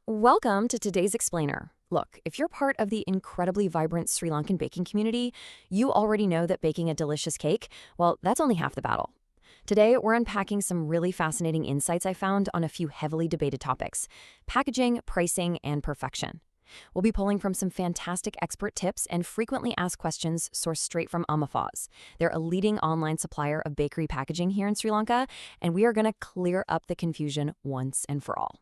Welcome to today's explainer. Look, if you're part of the incredibly vibrant Sri Lankan baking community, you already know that baking a delicious cake, well, that's only half the battle. Today, we're unpacking some really fascinating insights I found on a few heavily debated topics: packaging, pricing, and perfection. We'll be pulling from some fantastic expert tips and frequently asked questions sourced straight from Amithafz. They're a leading online supplier of bakery packaging here in Sri Lanka, and we are going to clear up the confusion once and for all.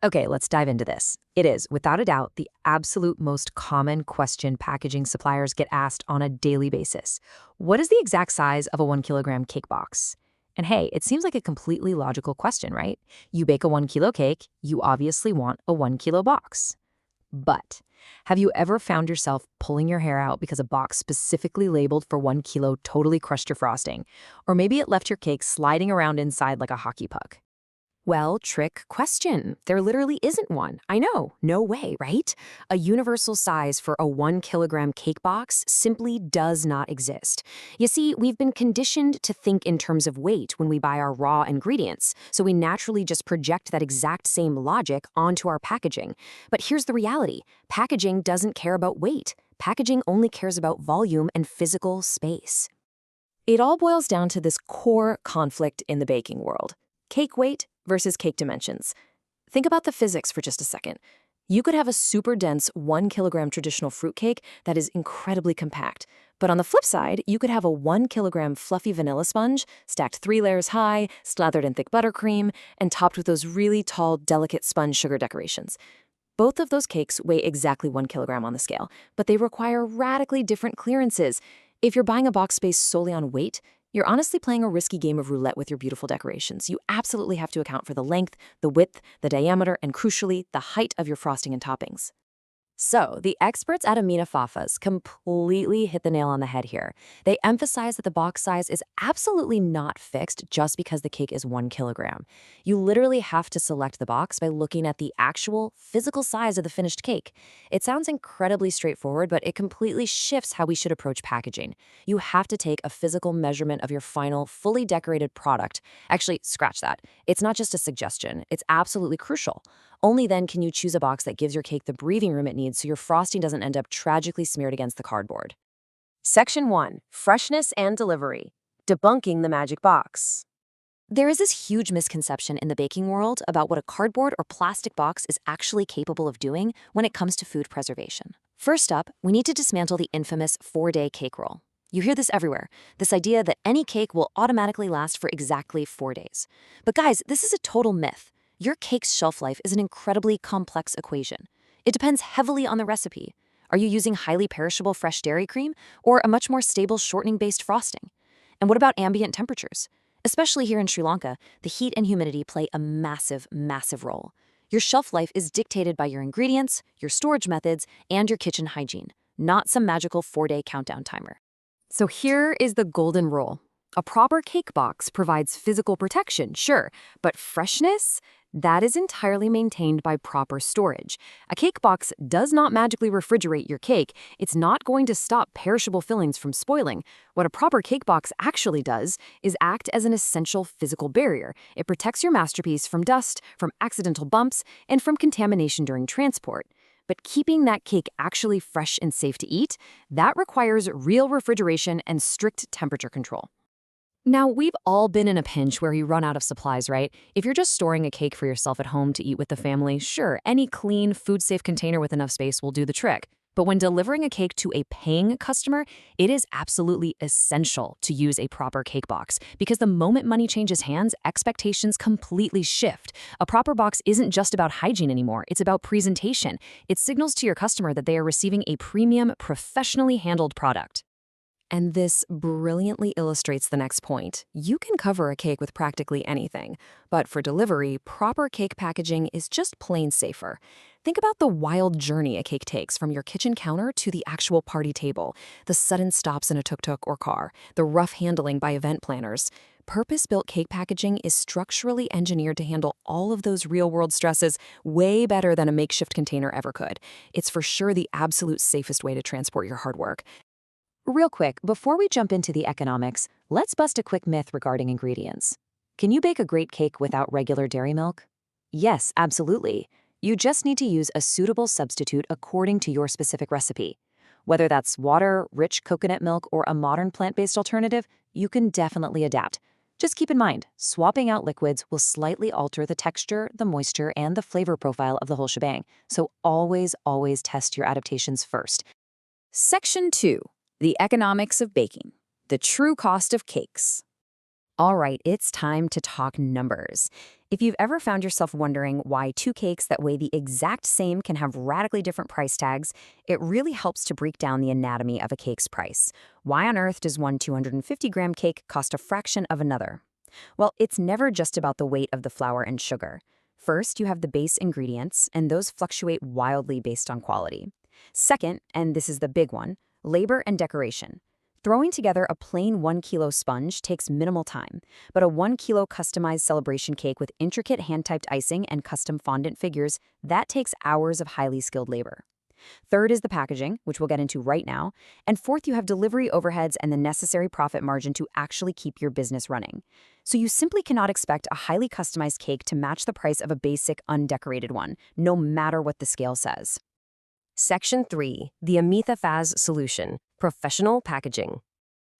Okay, let's dive into this. It is, without a doubt, the absolute most common question packaging suppliers get asked on a daily basis. What is the exact size of a 1 kilogram cake box? And hey, it seems like a completely logical question, right? You bake a 1 kilo cake, you obviously want a 1 kilo box. But have you ever found yourself pulling your hair out because a box specifically labeled for 1 kilo totally crushed your frosting? Or maybe it left your cake sliding around inside like a hockey puck? Well, trick question. There literally isn't one. I know, no way, right? A universal size for a 1 kilogram cake box simply does not exist. You see, we've been conditioned to think in terms of weight when we buy our raw ingredients, so we naturally just project that exact same logic onto our packaging. But here's the reality: packaging doesn't care about weight. Packaging only cares about volume and physical space. It all boils down to this core conflict in the baking world: cake weight versus cake dimensions. Think about the physics for just a second. You could have a super dense 1 kilogram traditional fruitcake that is incredibly compact. But on the flip side, you could have a 1 kilogram fluffy vanilla sponge stacked 3 layers high, slathered in thick buttercream, and topped with those really tall, delicate sponge sugar decorations. Both of those cakes weigh exactly 1 kilogram on the scale, but they require radically different clearances. If you're buying a box based solely on weight, you're honestly playing a risky game of roulette with your beautiful decorations. You absolutely have to account for the length, the width, the diameter, and crucially, the height of your frosting and toppings. So, the experts at Amithafz completely hit the nail on the head here. They emphasize that the box size is absolutely not fixed just because the cake is 1 kilogram. You literally have to select the box by looking at the actual physical size of the finished cake. It sounds incredibly straightforward, but it completely shifts how we should approach packaging. You have to take a physical measurement of your final, fully decorated product. Actually, scratch that. It's not just a suggestion, it's absolutely crucial. Only then can you choose a box that gives your cake the breathing room it needs so your frosting doesn't end up tragically smeared against the cardboard. Section 1. Freshness and Delivery. Debunking the magic box. There is this huge misconception in the baking world about what a cardboard or plastic box is actually capable of doing when it comes to food preservation. First up, we need to dismantle the infamous 4-day cake rule. You hear this everywhere, this idea that any cake will automatically last for exactly 4 days. But guys, this is a total myth. Your cake's shelf life is an incredibly complex equation. It depends heavily on the recipe. Are you using highly perishable fresh dairy cream or a much more stable shortening-based frosting? And what about ambient temperatures? Especially here in Sri Lanka, the heat and humidity play a massive, massive role. Your shelf life is dictated by your ingredients, your storage methods, and your kitchen hygiene, not some magical 4-day countdown timer. So here is the golden rule. A proper cake box provides physical protection, sure, but freshness? That is entirely maintained by proper storage. A cake box does not magically refrigerate your cake. It's not going to stop perishable fillings from spoiling. What a proper cake box actually does is act as an essential physical barrier. It protects your masterpiece from dust, from accidental bumps, and from contamination during transport. But keeping that cake actually fresh and safe to eat, that requires real refrigeration and strict temperature control. Now, we've all been in a pinch where you run out of supplies, right? If you're just storing a cake for yourself at home to eat with the family, sure, any clean, food-safe container with enough space will do the trick. But when delivering a cake to a paying customer, it is absolutely essential to use a proper cake box, because the moment money changes hands, expectations completely shift. A proper box isn't just about hygiene anymore, it's about presentation. It signals to your customer that they are receiving a premium, professionally handled product. And this brilliantly illustrates the next point. You can cover a cake with practically anything, but for delivery, proper cake packaging is just plain safer. Think about the wild journey a cake takes from your kitchen counter to the actual party table, the sudden stops in a tuk-tuk or car, the rough handling by event planners. Purpose-built cake packaging is structurally engineered to handle all of those real-world stresses way better than a makeshift container ever could. It's for sure the absolute safest way to transport your hard work. Real quick, before we jump into the economics, let's bust a quick myth regarding ingredients. Can you bake a great cake without regular dairy milk? Yes, absolutely. You just need to use a suitable substitute according to your specific recipe. Whether that's water, rich coconut milk, or a modern plant-based alternative, you can definitely adapt. Just keep in mind, swapping out liquids will slightly alter the texture, the moisture, and the flavor profile of the whole shebang, so always test your adaptations first. Section 2. The economics of baking. The true cost of cakes. All right, it's time to talk numbers. If you've ever found yourself wondering why two cakes that weigh the exact same can have radically different price tags, it really helps to break down the anatomy of a cake's price. Why on earth does one 250-gram cake cost a fraction of another? Well, it's never just about the weight of the flour and sugar. First, you have the base ingredients, and those fluctuate wildly based on quality. Second, and this is the big one, labor and decoration. Throwing together a plain 1-kilo sponge takes minimal time, but a 1-kilo customized celebration cake with intricate hand-typed icing and custom fondant figures, that takes hours of highly skilled labor. Third is the packaging, which we'll get into right now. And fourth, you have delivery overheads and the necessary profit margin to actually keep your business running. So you simply cannot expect a highly customized cake to match the price of a basic, undecorated one, no matter what the scale says. Section 3. The Amithafz solution. Professional packaging.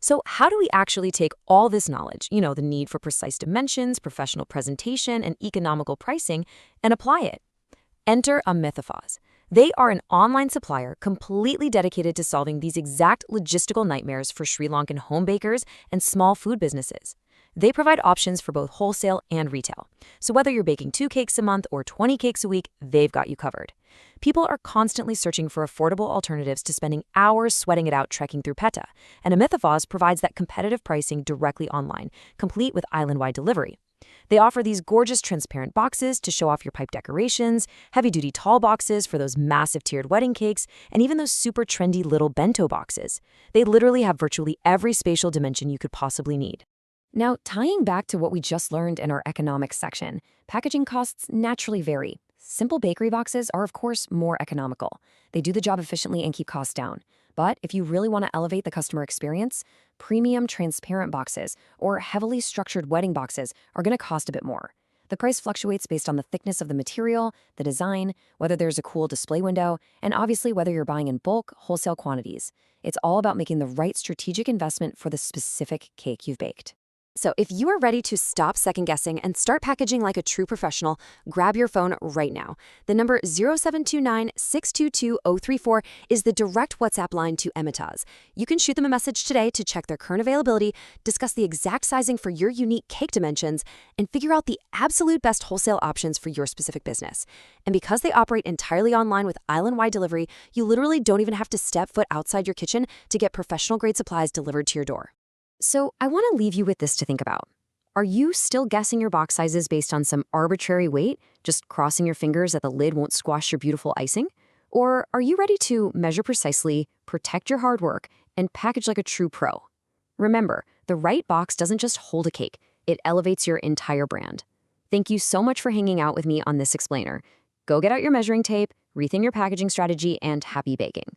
So how do we actually take all this knowledge, the need for precise dimensions, professional presentation, and economical pricing, and apply it? Enter Amithafz. They are an online supplier completely dedicated to solving these exact logistical nightmares for Sri Lankan home bakers and small food businesses. They provide options for both wholesale and retail. So whether you're baking 2 cakes a month or 20 cakes a week, they've got you covered. People are constantly searching for affordable alternatives to spending hours sweating it out trekking through PETA, and Amithafz provides that competitive pricing directly online, complete with island-wide delivery. They offer these gorgeous transparent boxes to show off your pipe decorations, heavy-duty tall boxes for those massive tiered wedding cakes, and even those super trendy little bento boxes. They literally have virtually every spatial dimension you could possibly need. Now, tying back to what we just learned in our economics section, packaging costs naturally vary. Simple bakery boxes are, of course, more economical. They do the job efficiently and keep costs down. But if you really want to elevate the customer experience, premium transparent boxes or heavily structured wedding boxes are going to cost a bit more. The price fluctuates based on the thickness of the material, the design, whether there's a cool display window, and obviously whether you're buying in bulk, wholesale quantities. It's all about making the right strategic investment for the specific cake you've baked. So if you are ready to stop second-guessing and start packaging like a true professional, grab your phone right now. The number 0729-622-034 is the direct WhatsApp line to Amithafz. You can shoot them a message today to check their current availability, discuss the exact sizing for your unique cake dimensions, and figure out the absolute best wholesale options for your specific business. And because they operate entirely online with island-wide delivery, you literally don't even have to step foot outside your kitchen to get professional-grade supplies delivered to your door. So I want to leave you with this to think about. Are you still guessing your box sizes based on some arbitrary weight, just crossing your fingers that the lid won't squash your beautiful icing? Or are you ready to measure precisely, protect your hard work, and package like a true pro? Remember, the right box doesn't just hold a cake, it elevates your entire brand. Thank you so much for hanging out with me on this explainer. Go get out your measuring tape, rethink your packaging strategy, and happy baking.